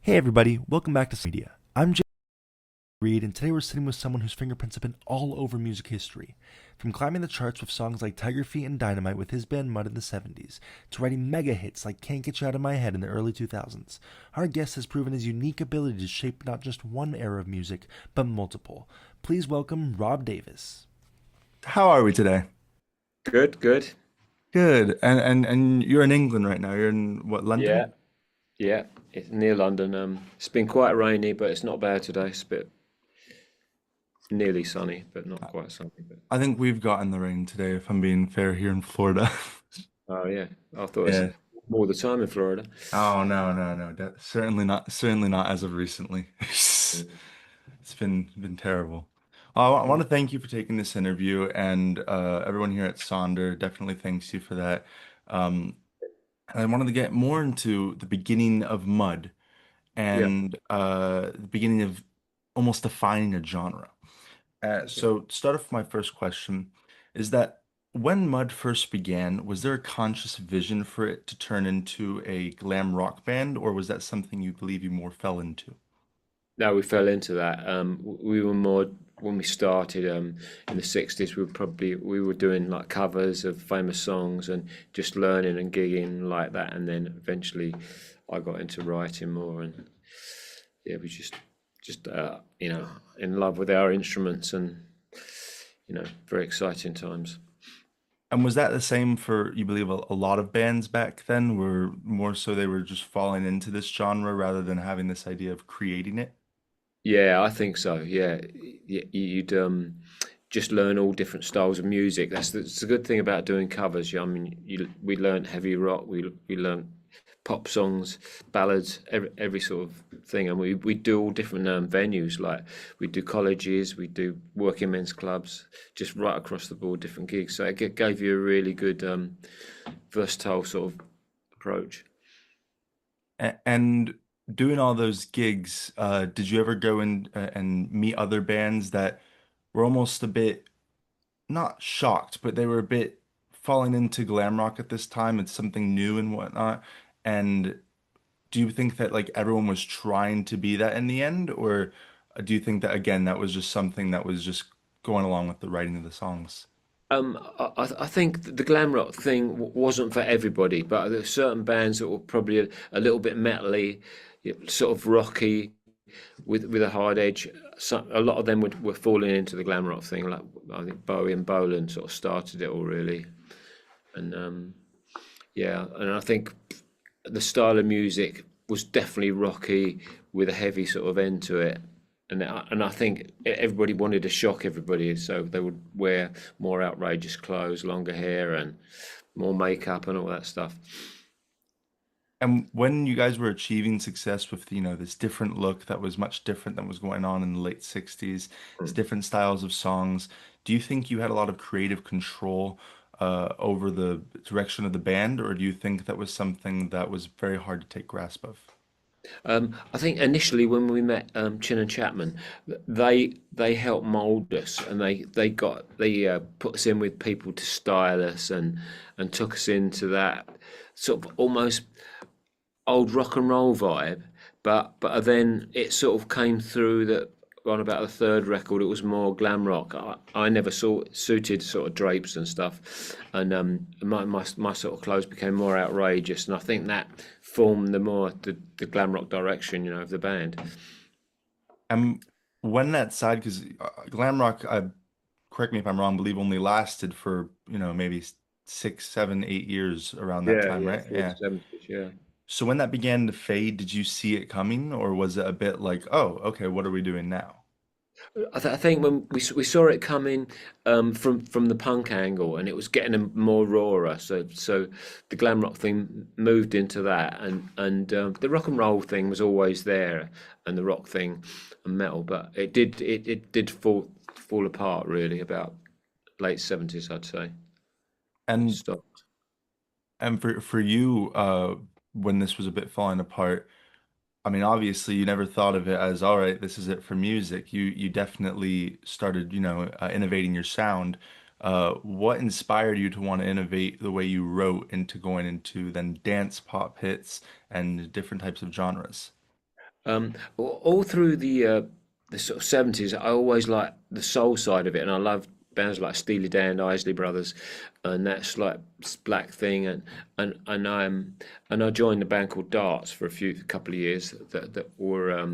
Hey everybody, welcome back to Sonder Media. I'm Jay Reed, and today we're sitting with someone whose fingerprints have been all over music history. From climbing the charts with songs like Tiger Feet and Dynamite with his band Mud in the 70s, to writing mega hits like Can't Get You Out of My Head in the early 2000s, our guest has proven his unique ability to shape not just one era of music, but multiple. Please welcome Rob Davis. How are we today? Good, good. Good. And you're in England right now. You're in what, Yeah, London? yeah. It's near London. It's been quite rainy, but it's not bad today. It's a bit nearly sunny, but not quite sunny. But I think we've gotten the rain today, if I'm being fair, here in Florida. oh yeah, I thought it's Yeah. more the time in Florida. Oh no, no, no. Certainly not as of recently. It's been terrible. I want Mm. to thank you for taking this interview, and everyone here at Sonder definitely thanks you for that. Um, and I wanted to get more into the beginning of Mud Yeah, and the beginning of almost defining a genre. yeah. So to start off with my first question is that when Mud first began, was there a conscious vision for it to turn into a glam rock band, or was that something you believe you more fell into? No, we fell into that. We were more when we started in the '60s. We were doing like covers of famous songs and just learning and gigging like that. And then eventually, I got into writing more, and yeah, we just in love with our instruments and very exciting times. And was that the same for, you believe, a lot of bands back then, were more so they were just falling into this genre rather than having this idea of creating it? Yeah, I think so. Yeah, you'd just learn all different styles of music. That's the good thing about doing covers. I mean, we learned heavy rock, we learned pop songs, ballads, every sort of thing, and we do all different venues. Like we do colleges, we do working men's clubs, just right across the board, different gigs. So it gave you a really good versatile sort of approach. And doing all those gigs, did you ever go in and meet other bands that were almost a bit not shocked, but they were a bit falling into glam rock at this time? It's something new and whatnot. And do you think that like everyone was trying to be that in the end, or do you think that again that was just something that was just going along with the writing of the songs? I think the glam rock thing wasn't for everybody, but there are certain bands that were probably a little bit metally, sort of rocky, with a hard edge. A lot of them were falling into the glam rock thing. Like I think Bowie and Bolan sort of started it all really, and yeah, and I think the style of music was definitely rocky with a heavy sort of end to it. And I think everybody wanted to shock everybody, so they would wear more outrageous clothes, longer hair, and more makeup and all that stuff. And when you guys were achieving success with, this different look that was much different than was going on in the late 60s, these Mm. different styles of songs, do you think you had a lot of creative control over the direction of the band, or do you think that was something that was very hard to take grasp of? I think initially when we met Chin and Chapman, they helped mould us, and they put us in with people to style us and took us into that sort of almost old rock and roll vibe, but then it sort of came through that on about the third record it was more glam rock. I never saw suited sort of drapes and stuff, and my sort of clothes became more outrageous, and I think that formed the glam rock direction, of the band. And when that side, because glam rock, correct me if I'm wrong, believe only lasted for, maybe 6, 7, 8 years around that Yeah, time, yeah, right? through the Yeah. '70s, yeah. So when that began to fade, did you see it coming, or was it a bit like, oh, okay, what are we doing now? I think when we saw it coming from the punk angle, and it was getting a more rawer. So the glam rock thing moved into that, and the rock and roll thing was always there, and the rock thing and metal, but it did fall apart really about late '70s, I'd say. It And stopped. for you, when this was a bit falling apart, I mean, obviously, you never thought of it as, all right, this is it for music. You definitely started, innovating your sound. What inspired you to want to innovate the way you wrote into going into then dance pop hits and different types of genres? All through the sort of 70s, I always liked the soul side of it, and I loved bands like Steely Dan, Isley Brothers, and that's like this black thing, and I joined a band called Darts for a couple of years that were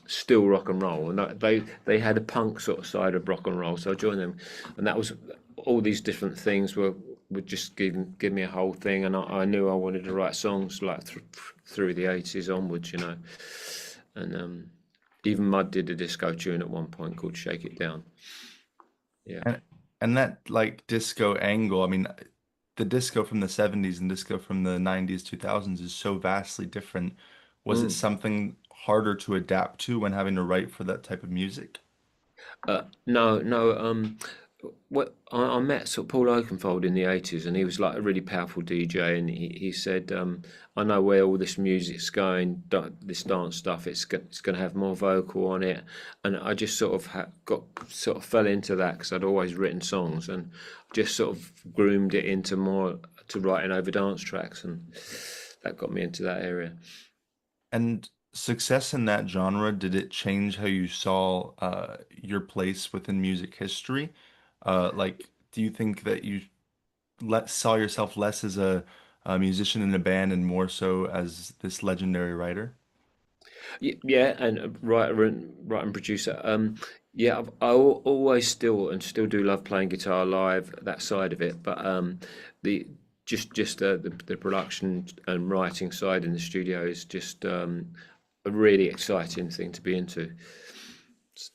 still rock and roll, and they had a punk sort of side of rock and roll, so I joined them, and that was all these different things were would just give me a whole thing, and I knew I wanted to write songs like through the 80s onwards, you know, and even Mud did a disco tune at one point called "Shake It Down." Yeah. And and that like disco angle, I mean, the disco from the 70s and disco from the 90s, 2000s is so vastly different. Was it Mm. something harder to adapt to when having to write for that type of music? No, no. What I met sort of Paul Oakenfold in the 80s, and he was like a really powerful DJ, and he said, "I know where all this music's going, this dance stuff. It's going to have more vocal on it," and I just sort of fell into that because I'd always written songs and just sort of groomed it into more to writing over dance tracks, and that got me into that area. And success in that genre, did it change how you saw your place within music history? Like, do you think that you saw yourself less as a musician in a band and more so as this legendary writer? Yeah, and a writer and producer. Yeah, always still do love playing guitar live, that side of it. But the the production and writing side in the studio is just a really exciting thing to be into.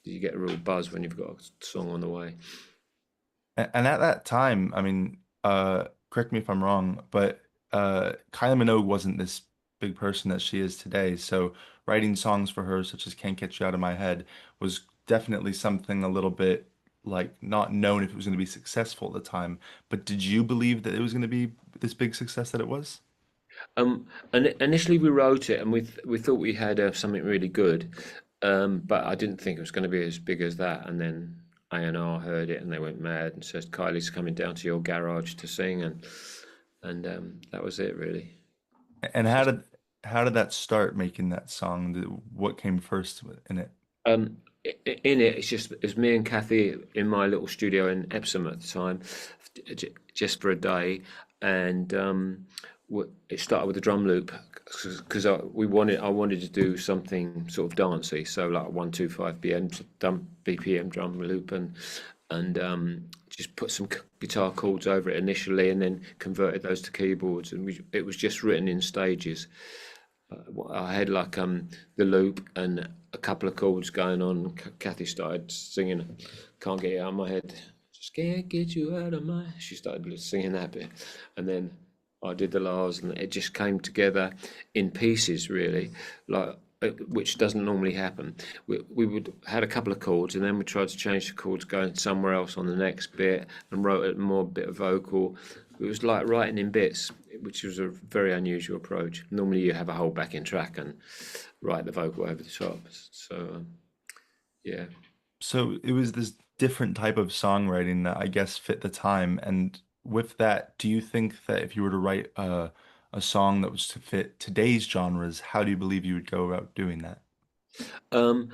You get a real buzz when you've got a song on the way. And at that time, I mean, correct me if I'm wrong, but Kylie Minogue wasn't this big person that she is today. So writing songs for her, such as "Can't Get You Out of My Head," was definitely something a little bit like not known if it was going to be successful at the time. But did you believe that it was going to be this big success that it was? And initially we wrote it, and we thought we had something really good, but I didn't think it was going to be as big as that. And then A&R heard it, and they went mad and said, "Kylie's coming down to your garage to sing," and that was it really. And It's just how did that start making that song? What came first in it? in it. It's me and Kathy in my little studio in Epsom at the time, just for a day, and it started with a drum loop because I wanted to do something sort of dancey, so like 125 BPM drum loop, and just put some guitar chords over it initially, and then converted those to keyboards, and it was just written in stages. I had like the loop and a couple of chords going on. Kathy started singing, "Can't Get It Out of My Head." Just can't get you out of my. She started singing that bit, and then I did the Lars, and it just came together in pieces, really, like which doesn't normally happen. We would had a couple of chords, and then we tried to change the chords, going somewhere else on the next bit, and wrote a more bit of vocal. It was like writing in bits, which was a very unusual approach. Normally, you have a whole backing track and write the vocal over the top. So, yeah. So it was this different type of songwriting that I guess fit the time. And with that, do you think that if you were to write a song that was to fit today's genres, how do you believe you would go about doing that? Um,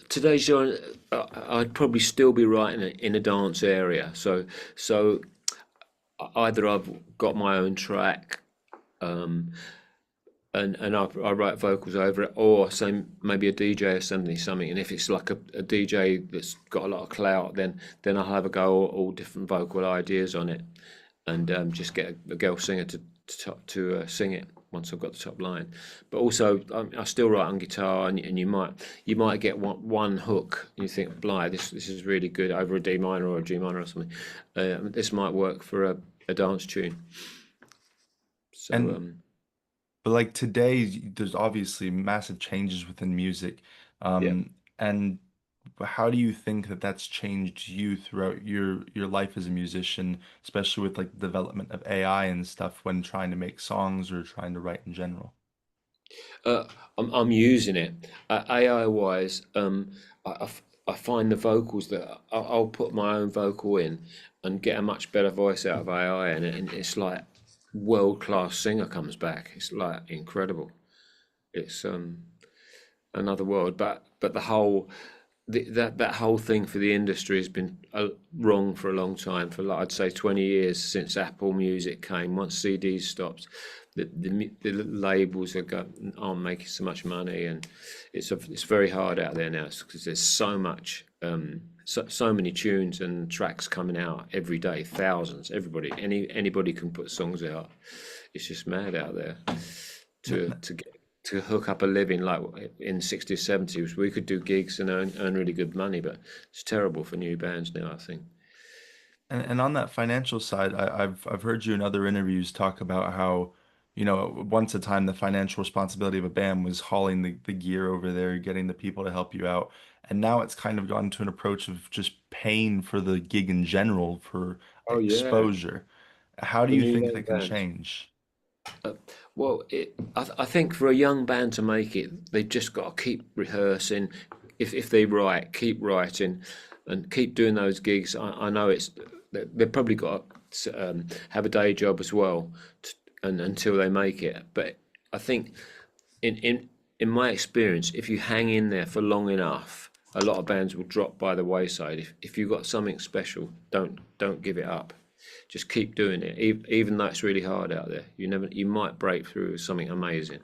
Today's genre, I'd probably still be writing it in a dance area. So either I've got my own track, um, and I write vocals over it, or say maybe a DJ or something. And if it's like a DJ that's got a lot of clout, then I'll have a go all different vocal ideas on it, and just get a girl singer to sing it once I've got the top line. But also, I still write on guitar, and you might get one hook. You think, "Bly, this is really good over a D minor or a G minor or something. This might work for a dance tune." So And but like today, there's obviously massive changes within music. yeah. And how do you think that that's changed you throughout your life as a musician, especially with like the development of AI and stuff when trying to make songs or trying to write in general? Uh, I'm using it. AI wise, I find the vocals that I'll put my own vocal in and get a much better voice out of AI, and it's like world class singer comes back. It's like incredible. It's another world. But the whole that whole thing for the industry has been wrong for a long time. For like I'd say 20 years since Apple Music came. Once CDs stopped, the labels aren't making so much money, and it's very hard out there now because there's so much. So many tunes and tracks coming out every day, thousands. Anybody can put songs out. It's just mad out there to get to hook up a living like in the 60s, 70s. We could do gigs and earn really good money, but it's terrible for new bands now, I think. And on that financial side, I've heard you in other interviews talk about how, once a time the financial responsibility of a band was hauling the gear over there, getting the people to help you out. And now it's kind of gone to an approach of just paying for the gig in general for Oh yeah, exposure. How do for you new think young that can bands. change? Well, I think for a young band to make it, they've just got to keep rehearsing. If they write, keep writing, and keep doing those gigs. I know they've probably got to have a day job as well, and until they make it. But I think in in in my experience, if you hang in there for long enough, a lot of bands will drop by the wayside. If you've got something special, don't give it up. Just keep doing it, even though it's really hard out there. You might break through with something amazing.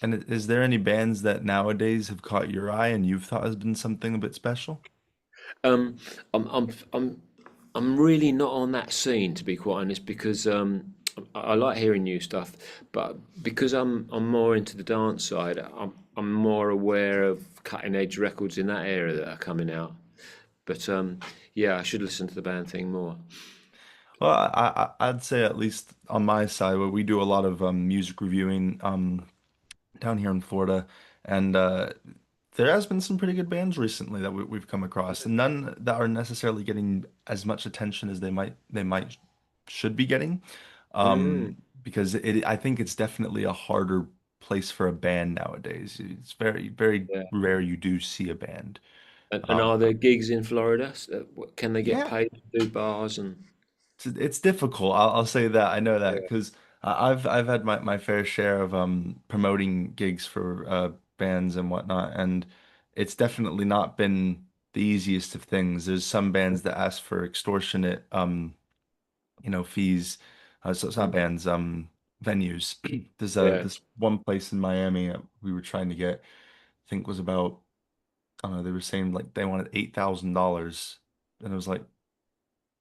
And is there any bands that nowadays have caught your eye and you've thought has been something a bit special? Um, I'm I'm I'm I'm really not on that scene to be quite honest because I like hearing new stuff, but because I'm more into the dance side, I'm more aware of cutting edge records in that area that are coming out. But yeah, I should listen to the band thing more. Well, I'd say at least on my side, where we do a lot of music reviewing down here in Florida, and there has been some pretty good bands recently that we've come across, and none that are necessarily getting as much attention as they might should be getting, Mm, because I think it's definitely a harder place for a band nowadays. It's very very yeah. rare you do see a band. And Um, are there gigs in Florida? Can they get yeah, paid to do bars and? it's difficult. I'll say that. I know that Yeah. because I've had my fair share of promoting gigs for bands and whatnot, and it's definitely not been the easiest of things. There's some bands that ask for extortionate fees. So it's not Mm, bands, venues. There's yeah. this one place in Miami we were trying to get, I think was about, I don't know, they were saying like they wanted $8,000, and it was like,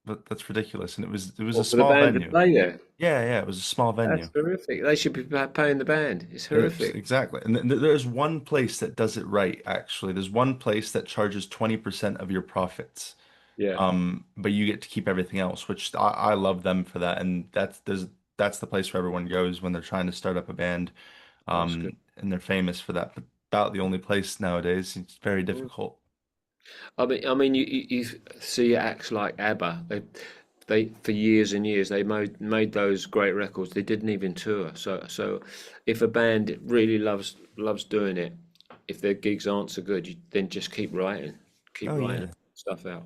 but that's ridiculous. And it was a What for the small band to venue. play there? Yeah, it was a small That's venue. horrific. They should be paying the band. It's horrific. Exactly. And there's one place that does it right, actually. There's one place that charges 20% of your profits. Yeah, But you get to keep everything else, which I love them for that. And that's the place where everyone goes when they're trying to start up a band. that's good. And they're famous for that. But about the only place nowadays. It's very Mm. difficult. I mean, you see acts like ABBA. They for years and years they made those great records. They didn't even tour. So if a band really loves doing it, if their gigs aren't so good, then just keep Oh writing yeah. stuff out.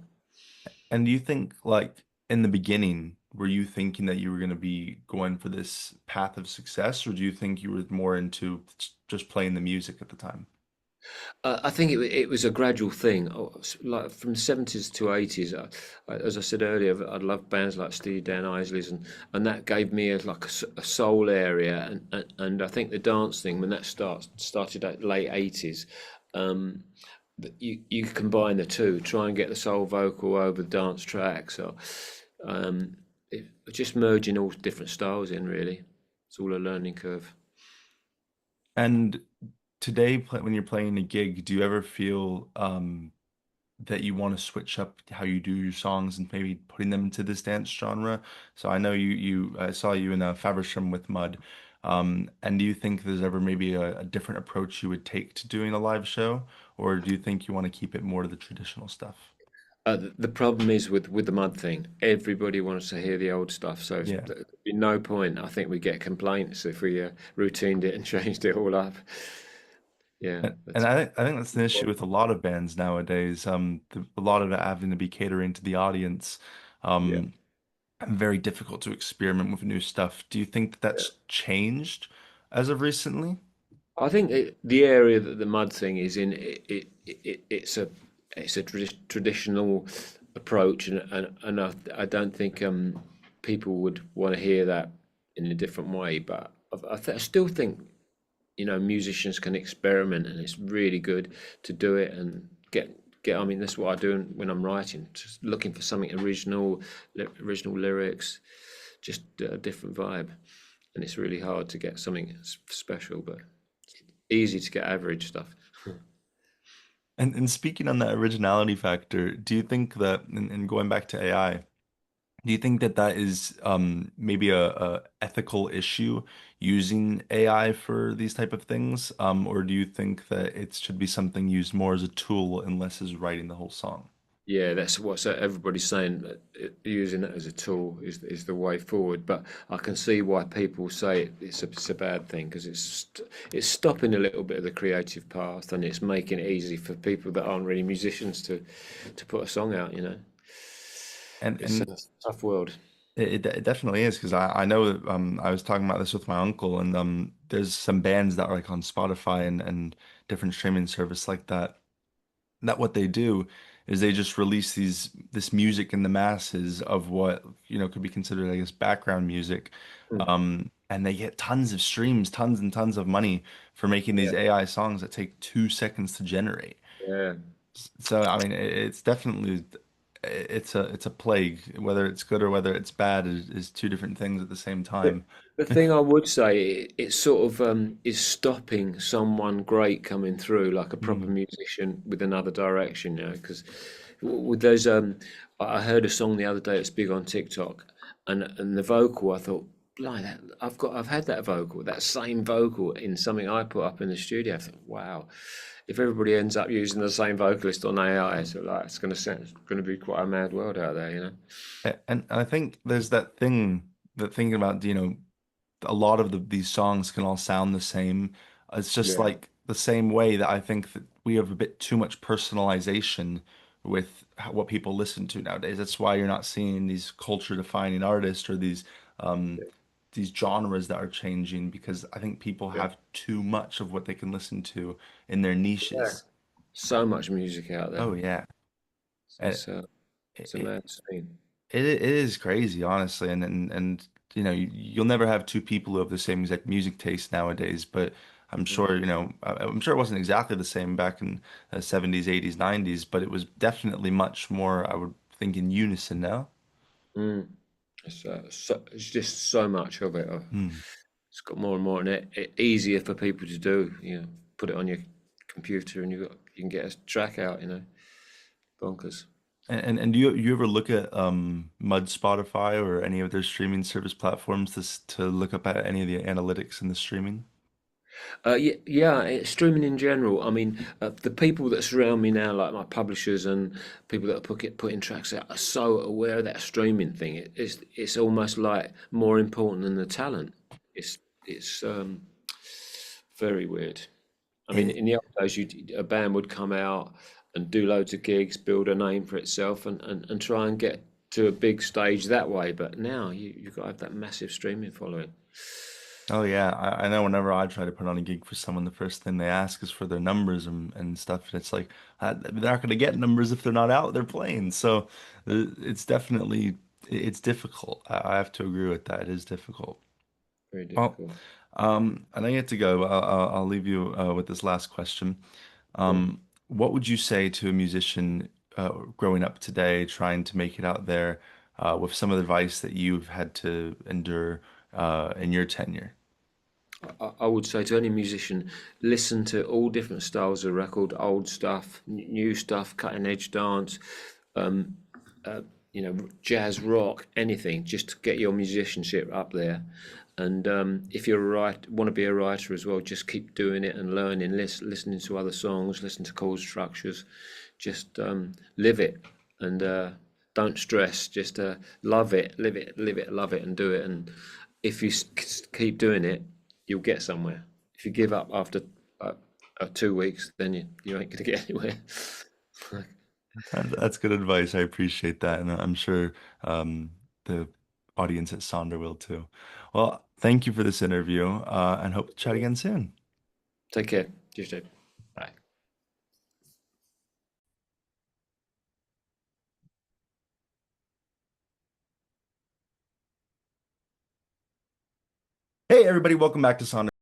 And do you think, like, in the beginning, were you thinking that you were going to be going for this path of success, or do you think you were more into just playing the music at the time? I think it was a gradual thing, like from the 70s to 80s. As I said earlier, I loved bands like Steely Dan, Isleys, and that gave me a soul area. And I think the dance thing, when that started at late 80s, um, you combine the two, try and get the soul vocal over the dance track. So um, just merging all different styles in, really. It's all a learning curve. And today, when you're playing a gig, do you ever feel that you want to switch up how you do your songs and maybe putting them into this dance genre? So I know I saw you in a Faversham with Mud. And do you think there's ever maybe a different approach you would take to doing a live show, or do you think you want to keep it more to the traditional stuff? The problem is with the mud thing. Everybody wants to hear the old stuff, so Yeah. there'd be no point. I think we get complaints if we routined it and changed it all up. Yeah, And that's I think that's an issue with a lot of bands nowadays. A lot of it having to be catering to the audience. yeah. Um, and very difficult to experiment with new stuff. Do you think that Yeah. that's changed as of recently? I think the area that the mud thing is in, it's a traditional approach, and I don't think people would want to hear that in a different way. But I still think musicians can experiment, and it's really good to do it and get. I mean, that's what I do when I'm writing, just looking for something original, original lyrics, just a different vibe. And it's really hard to get something special, but easy to get average stuff. And speaking on that originality factor, do you think that, and going back to AI, do you think that that is maybe a ethical issue using AI for these type of things, or do you think that it should be something used more as a tool and less as writing the whole song? Yeah, that's what everybody's saying. That using it as a tool is the way forward. But I can see why people say it's a bad thing, because it's stopping a little bit of the creative path, and it's making it easy for people that aren't really musicians to put a song out. And It's a and tough world. it definitely is because I know that, I was talking about this with my uncle, and there's some bands that are like on Spotify and different streaming service like that, that what they do is they just release this music in the masses of what could be considered, I guess, background music, Mm. and they get tons of streams, tons and tons of money for making these Yeah, AI songs that take 2 seconds to generate. yeah. So I mean, it's definitely, it's a plague. Whether it's good or whether it's bad is two different things at the same The, time. the thing I would say, it sort of is stopping someone great coming through, like a proper Mm. musician with another direction, because with those, I heard a song the other day that's big on TikTok, and the vocal, I thought, blind, I've had that vocal, that same vocal in something I put up in the studio. I thought, wow, if everybody ends up using the same vocalist on AI, so like it's going to be quite a mad world out there. And I think there's that thing that thinking about, a lot of these songs can all sound the same. It's just Yeah, like the same way that I think that we have a bit too much personalization with what people listen to nowadays. That's why you're not seeing these culture-defining artists or um, yeah, these genres that are changing because I think people yeah. have too much of what they can listen to in their Yeah. niches. So much music out there. Oh yeah. And It's a it, it's a it, mad scene. it is crazy, honestly, and you'll never have two people who have the same exact music taste nowadays. But I'm Mm. sure, I'm sure it wasn't exactly the same back in the 70s, 80s, 90s, but it was definitely much more, I would think, in unison now. Mm. It's just so much of it. Hmm. It's got more and more, and easier for people to do. Put it on your computer, and you can get a track out. Bonkers. And do you ever look at Mud Spotify or any of their streaming service platforms to look up at any of the analytics in the streaming? Yeah, yeah. Streaming in general. I mean, the people that surround me now, like my publishers and people that are putting tracks out, are so aware of that streaming thing. It's almost like more important than the talent. It's very weird. I mean, It, in the old days, a band would come out and do loads of gigs, build a name for itself, and try and get to a big stage that way. But now you've got to have that massive streaming following. Oh yeah, I know whenever I try to put on a gig for someone, the first thing they ask is for their numbers and stuff. And it's like they're not going to get numbers if they're not out there playing. So it's definitely it's difficult. I have to agree with that. It is difficult. Very Well, difficult. I know you have to go. I'll leave you with this last question. Cool. What would you say to a musician growing up today, trying to make it out there, with some of the advice that you've had to endure in your tenure? I would say to any musician, listen to all different styles of record, old stuff, new stuff, cutting edge dance, um, uh, jazz, rock, anything. Just to get your musicianship up there. And if you're want to be a writer as well, just keep doing it and learning, listening to other songs, listen to chord structures. Just live it and don't stress. Just love it, live it, love it, and do it. And if you keep doing it, you'll get somewhere. If you give up after 2 weeks, then you ain't gonna get anywhere. That's good advice. I appreciate that, and I'm sure the audience at Sonder will too. Well, thank you for this interview, and hope to chat again soon. Take care. You too. Bye. Hey everybody, welcome back to Sonder